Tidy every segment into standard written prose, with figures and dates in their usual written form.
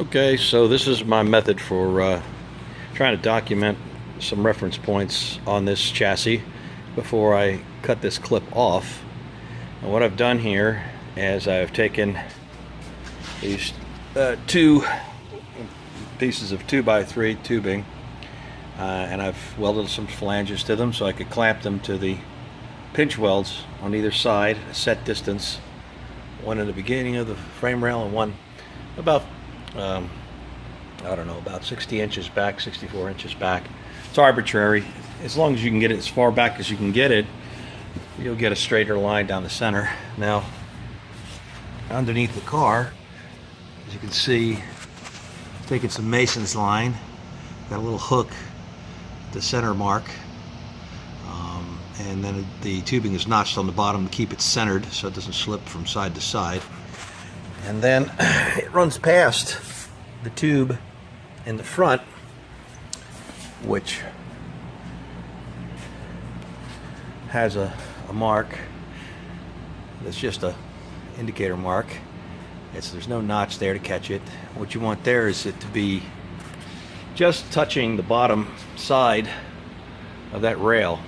Okay, so this is my method for trying to document some reference points on this chassis before I cut this clip off. And what I've done here is I've taken these two pieces of 2x3 tubing and I've welded some flanges to them so I could clamp them to the pinch welds on either side, a set distance, one in the beginning of the frame rail and one about I don't know, about 60 inches back, 64 inches back. It's arbitrary. As long as you can get it as far back as you can get it, you'll get a straighter line down the center. Now, underneath the car, as you can see, taking some mason's line, got a little hook at the center mark, and then the tubing is notched on the bottom to keep it centered so it doesn't slip from side to side. And then it runs past the tube in the front, which has a mark that's just a indicator mark. There's no notch there to catch it. What you want there is it to be just touching the bottom side of that rail,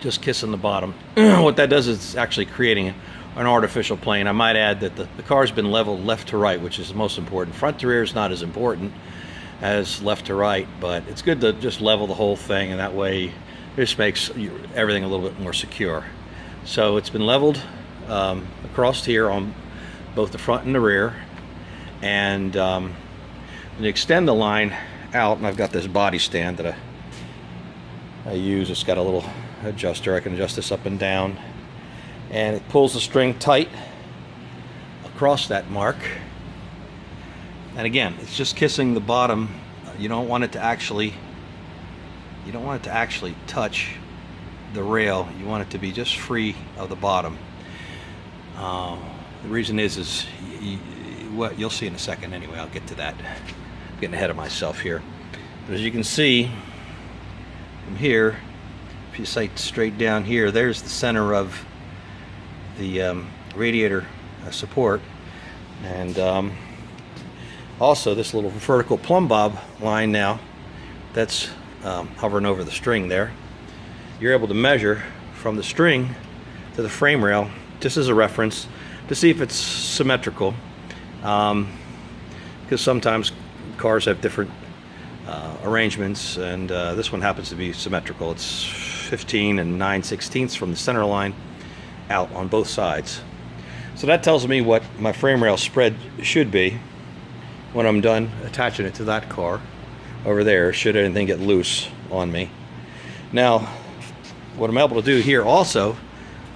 just kissing the bottom. What that does is it's actually creating an artificial plane. I might add that the car's been leveled left to right, which is the most important. Front to rear is not as important as left to right, but it's good to just level the whole thing, and that way it just makes everything a little bit more secure. So it's been leveled across here on both the front and the rear, and when you extend the line out, and I've got this body stand that I use. It's got a little adjuster. I can adjust this up and down, and it pulls the string tight across that mark. And again, it's just kissing the bottom. You don't want it to actually touch the rail. You want it to be just free of the bottom. The reason is what you'll see in a second. Anyway, I'll get to that. I'm getting ahead of myself here. But as you can see from here, if you sight straight down here, there's the center of the radiator support, and also this little vertical plumb bob line now that's hovering over the string there. You're able to measure from the string to the frame rail just as a reference to see if it's symmetrical, because sometimes cars have different arrangements, and this one happens to be symmetrical. It's 15 and 9/16 from the center line out on both sides. So that tells me what my frame rail spread should be when I'm done attaching it to that car over there, should anything get loose on me. Now, what I'm able to do here also,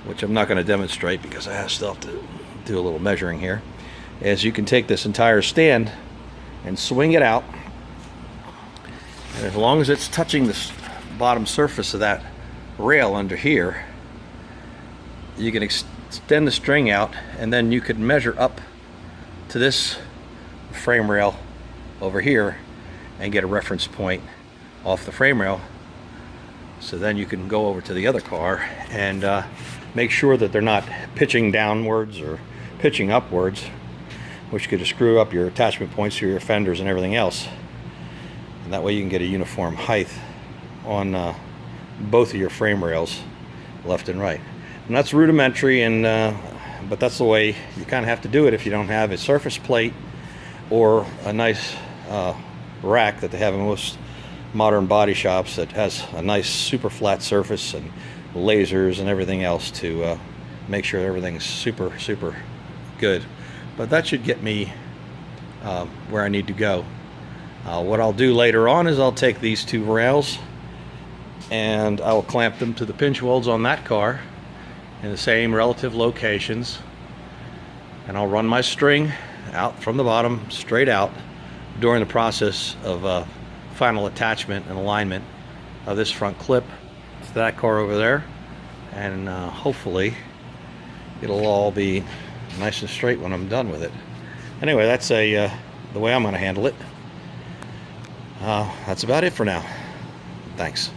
which I'm not going to demonstrate because I still have to do a little measuring here, is you can take this entire stand and swing it out, and as long as it's touching the bottom surface of that rail under here, you can extend the string out, and then you could measure up to this frame rail over here and get a reference point off the frame rail. So then you can go over to the other car and make sure that they're not pitching downwards or pitching upwards, which could screw up your attachment points to your fenders and everything else. And that way you can get a uniform height on both of your frame rails, left and right. And that's rudimentary, and but that's the way you kind of have to do it if you don't have a surface plate or a nice rack that they have in most modern body shops that has a nice super flat surface and lasers and everything else to make sure everything's super good. But that should get me where I need to go. What I'll do later on is I'll take these two rails and I will clamp them to the pinch welds on that car in the same relative locations, and I'll run my string out from the bottom straight out during the process of final attachment and alignment of this front clip to that car over there, and hopefully it'll all be nice and straight when I'm done with it. Anyway, that's the way I'm going to handle it. That's about it for now. Thanks.